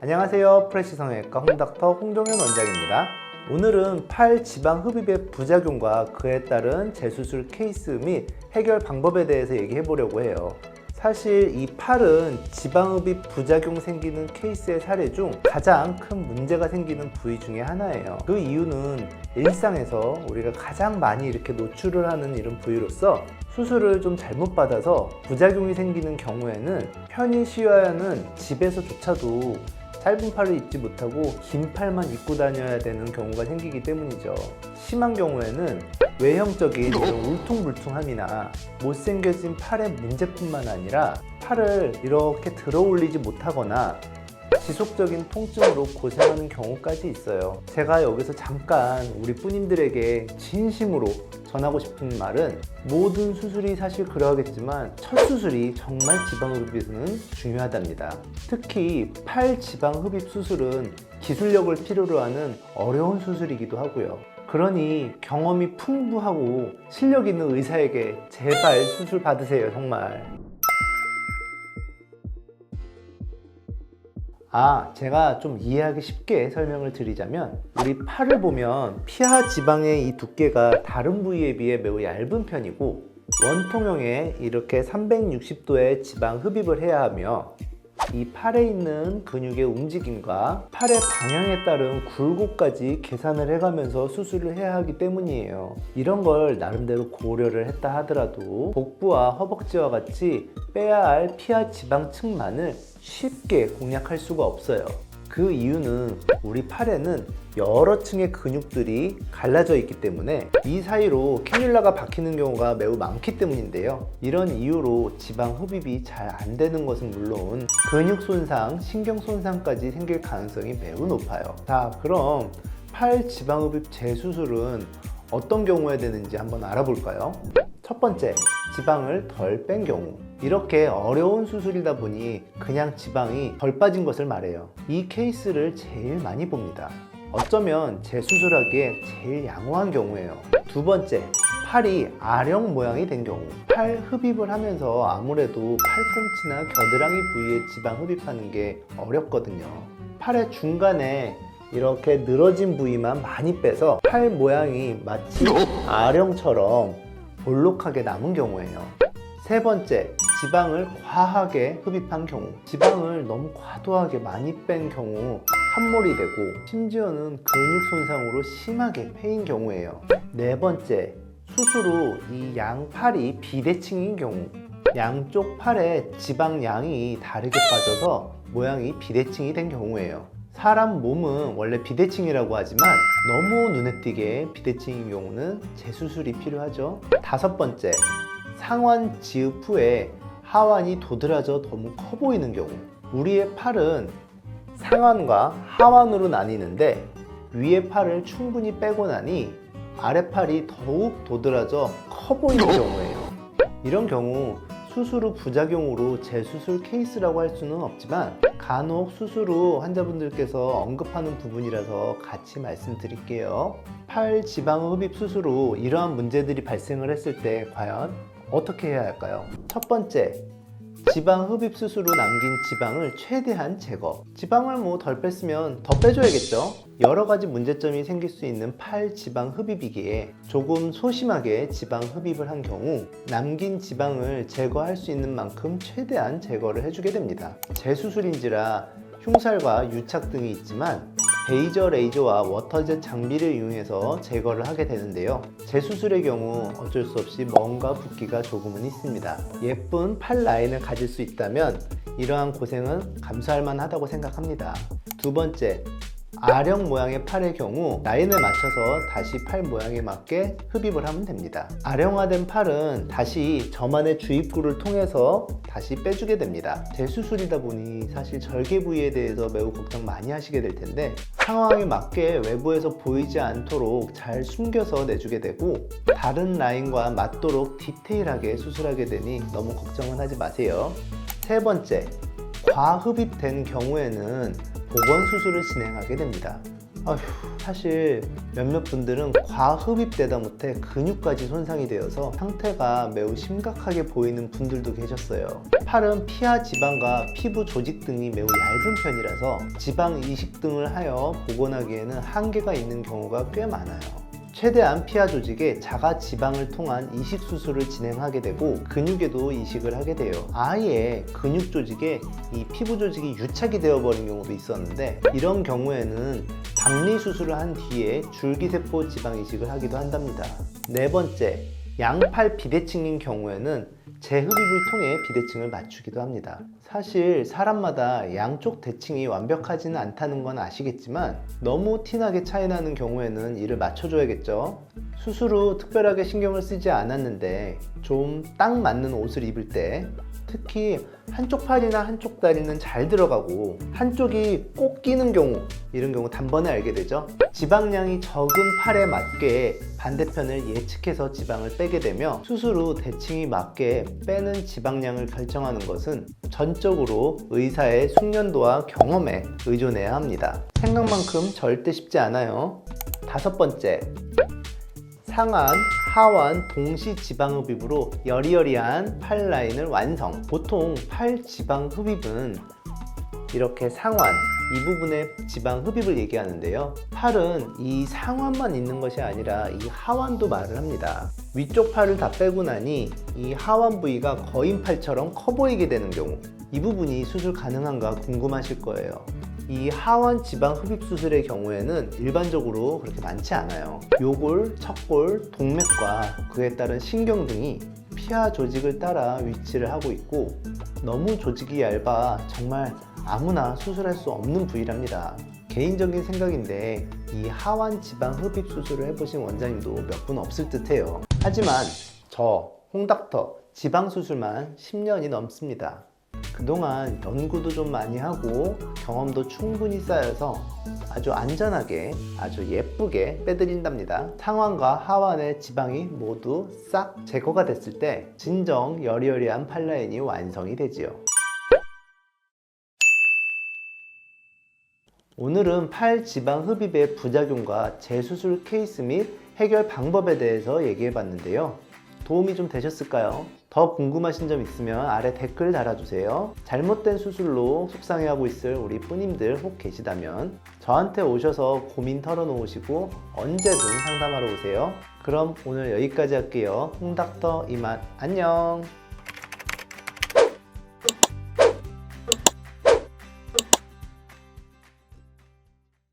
안녕하세요. 프레시 성형외과 홍닥터 홍종현 원장입니다. 오늘은 팔 지방 흡입의 부작용과 그에 따른 재수술 케이스 및 해결 방법에 대해서 얘기해 보려고 해요. 사실 이 팔은 지방 흡입 부작용 생기는 케이스의 사례 중 가장 큰 문제가 생기는 부위 중에 하나예요. 그 이유는 일상에서 우리가 가장 많이 이렇게 노출을 하는 이런 부위로서 수술을 좀 잘못 받아서 부작용이 생기는 경우에는 편히 쉬어야 하는 집에서조차도 짧은 팔을 입지 못하고 긴 팔만 입고 다녀야 되는 경우가 생기기 때문이죠. 심한 경우에는 외형적인 이런 울퉁불퉁함이나 못생겨진 팔의 문제뿐만 아니라 팔을 이렇게 들어 올리지 못하거나 지속적인 통증으로 고생하는 경우까지 있어요. 제가 여기서 잠깐 우리 뿌님들에게 진심으로 전하고 싶은 말은, 모든 수술이 사실 그러하겠지만 첫 수술이 정말 지방 흡입에서는 중요하답니다. 특히 팔 지방 흡입 수술은 기술력을 필요로 하는 어려운 수술이기도 하고요. 그러니 경험이 풍부하고 실력 있는 의사에게 제발 수술 받으세요, 정말. 제가 좀 이해하기 쉽게 설명을 드리자면, 우리 팔을 보면 피하 지방의 이 두께가 다른 부위에 비해 매우 얇은 편이고, 원통형에 이렇게 360도의 지방 흡입을 해야 하며, 이 팔에 있는 근육의 움직임과 팔의 방향에 따른 굴곡까지 계산을 해가면서 수술을 해야 하기 때문이에요. 이런 걸 나름대로 고려를 했다 하더라도 복부와 허벅지와 같이 빼야 할 피하 지방층만을 쉽게 공략할 수가 없어요. 그 이유는 우리 팔에는 여러 층의 근육들이 갈라져 있기 때문에 이 사이로 캐뉼라가 박히는 경우가 매우 많기 때문인데요. 이런 이유로 지방 흡입이 잘 안 되는 것은 물론 근육 손상, 신경 손상까지 생길 가능성이 매우 높아요. 자, 그럼 팔 지방 흡입 재수술은 어떤 경우에 되는지 한번 알아볼까요? 첫 번째, 지방을 덜 뺀 경우. 이렇게 어려운 수술이다 보니 그냥 지방이 덜 빠진 것을 말해요. 이 케이스를 제일 많이 봅니다. 어쩌면 재수술하기에 제일 양호한 경우예요. 두 번째, 팔이 아령 모양이 된 경우. 팔 흡입을 하면서 아무래도 팔꿈치나 겨드랑이 부위에 지방 흡입하는 게 어렵거든요. 팔의 중간에 이렇게 늘어진 부위만 많이 빼서 팔 모양이 마치 아령처럼 볼록하게 남은 경우예요. 세 번째, 지방을 과하게 흡입한 경우. 지방을 너무 과도하게 많이 뺀 경우 함몰이 되고 심지어는 근육 손상으로 심하게 패인 경우예요. 네 번째, 수술 후 이 양팔이 비대칭인 경우. 양쪽 팔에 지방 양이 다르게 빠져서 모양이 비대칭이 된 경우예요. 사람 몸은 원래 비대칭이라고 하지만 너무 눈에 띄게 비대칭인 경우는 재수술이 필요하죠. 다섯 번째, 상완 지읍 후에 하완이 도드라져 너무 커 보이는 경우. 우리의 팔은 상완과 하완으로 나뉘는데, 위의 팔을 충분히 빼고 나니 아랫팔이 더욱 도드라져 커 보이는 경우예요. 이런 경우 수술 후 부작용으로 재수술 케이스라고 할 수는 없지만 간혹 수술 후 환자분들께서 언급하는 부분이라서 같이 말씀드릴게요. 팔 지방 흡입 수술 후 이러한 문제들이 발생을 했을 때 과연 어떻게 해야 할까요? 첫 번째, 지방 흡입 수술 후 남긴 지방을 최대한 제거. 지방을 덜 뺐으면 더 빼줘야겠죠? 여러 가지 문제점이 생길 수 있는 팔 지방 흡입이기에 조금 소심하게 지방 흡입을 한 경우 남긴 지방을 제거할 수 있는 만큼 최대한 제거를 해주게 됩니다. 재수술인지라 흉살과 유착 등이 있지만 베이저 레이저와 워터젯 장비를 이용해서 제거를 하게 되는데요. 재수술의 경우 어쩔 수 없이 멍과 붓기가 조금은 있습니다. 예쁜 팔 라인을 가질 수 있다면 이러한 고생은 감수할 만하다고 생각합니다. 두 번째, 아령 모양의 팔의 경우 라인을 맞춰서 다시 팔 모양에 맞게 흡입을 하면 됩니다. 아령화된 팔은 다시 저만의 주입구를 통해서 다시 빼주게 됩니다. 재수술이다 보니 사실 절개 부위에 대해서 매우 걱정 많이 하시게 될 텐데, 상황에 맞게 외부에서 보이지 않도록 잘 숨겨서 내주게 되고 다른 라인과 맞도록 디테일하게 수술하게 되니 너무 걱정은 하지 마세요. 세 번째, 과흡입된 경우에는 복원 수술을 진행하게 됩니다. 아휴, 사실 몇몇 분들은 과흡입되다 못해 근육까지 손상이 되어서 상태가 매우 심각하게 보이는 분들도 계셨어요. 팔은 피하 지방과 피부 조직 등이 매우 얇은 편이라서 지방 이식 등을 하여 복원하기에는 한계가 있는 경우가 꽤 많아요. 최대한 피하 조직에 자가 지방을 통한 이식 수술을 진행하게 되고 근육에도 이식을 하게 돼요. 아예 근육 조직에 이 피부 조직이 유착이 되어버린 경우도 있었는데, 이런 경우에는 박리 수술을 한 뒤에 줄기세포 지방 이식을 하기도 한답니다. 네 번째, 양팔 비대칭인 경우에는 재흡입을 통해 비대칭을 맞추기도 합니다. 사실 사람마다 양쪽 대칭이 완벽하지는 않다는 건 아시겠지만, 너무 티나게 차이나는 경우에는 이를 맞춰줘야겠죠. 수술 후 특별하게 신경을 쓰지 않았는데 좀 딱 맞는 옷을 입을 때, 특히 한쪽 팔이나 한쪽 다리는 잘 들어가고 한쪽이 꼭 끼는 경우, 이런 경우 단번에 알게 되죠. 지방량이 적은 팔에 맞게 반대편을 예측해서 지방을 빼게 되며, 수술 후 대칭이 맞게 빼는 지방량을 결정하는 것은 전적으로 의사의 숙련도와 경험에 의존해야 합니다. 생각만큼 절대 쉽지 않아요. 다섯 번째, 상완, 하완 동시 지방 흡입으로 여리여리한 팔 라인을 완성. 보통 팔 지방 흡입은 이렇게 상완, 이 부분의 지방 흡입을 얘기하는데요. 팔은 이 상완만 있는 것이 아니라 이 하완도 말을 합니다. 위쪽 팔을 다 빼고 나니 이 하완 부위가 거인팔처럼 커 보이게 되는 경우, 이 부분이 수술 가능한가 궁금하실 거예요. 이 하완 지방 흡입 수술의 경우에는 일반적으로 그렇게 많지 않아요. 요골, 척골, 동맥과 그에 따른 신경 등이 피하 조직을 따라 위치를 하고 있고, 너무 조직이 얇아 정말 아무나 수술할 수 없는 부위랍니다. 개인적인 생각인데 이 하완 지방 흡입 수술을 해보신 원장님도 몇 분 없을 듯해요. 하지만 저 홍닥터 지방 수술만 10년이 넘습니다. 그동안 연구도 좀 많이 하고 경험도 충분히 쌓여서 아주 안전하게, 아주 예쁘게 빼드린답니다. 상완과 하완의 지방이 모두 싹 제거가 됐을 때 진정 여리여리한 팔 라인이 완성이 되지요. 오늘은 팔 지방 흡입의 부작용과 재수술 케이스 및 해결 방법에 대해서 얘기해 봤는데요. 도움이 좀 되셨을까요? 더 궁금하신 점 있으면 아래 댓글 달아주세요. 잘못된 수술로 속상해하고 있을 우리 뿌님들 혹 계시다면 저한테 오셔서 고민 털어놓으시고 언제든 상담하러 오세요. 그럼 오늘 여기까지 할게요. 홍닥터 이만 안녕.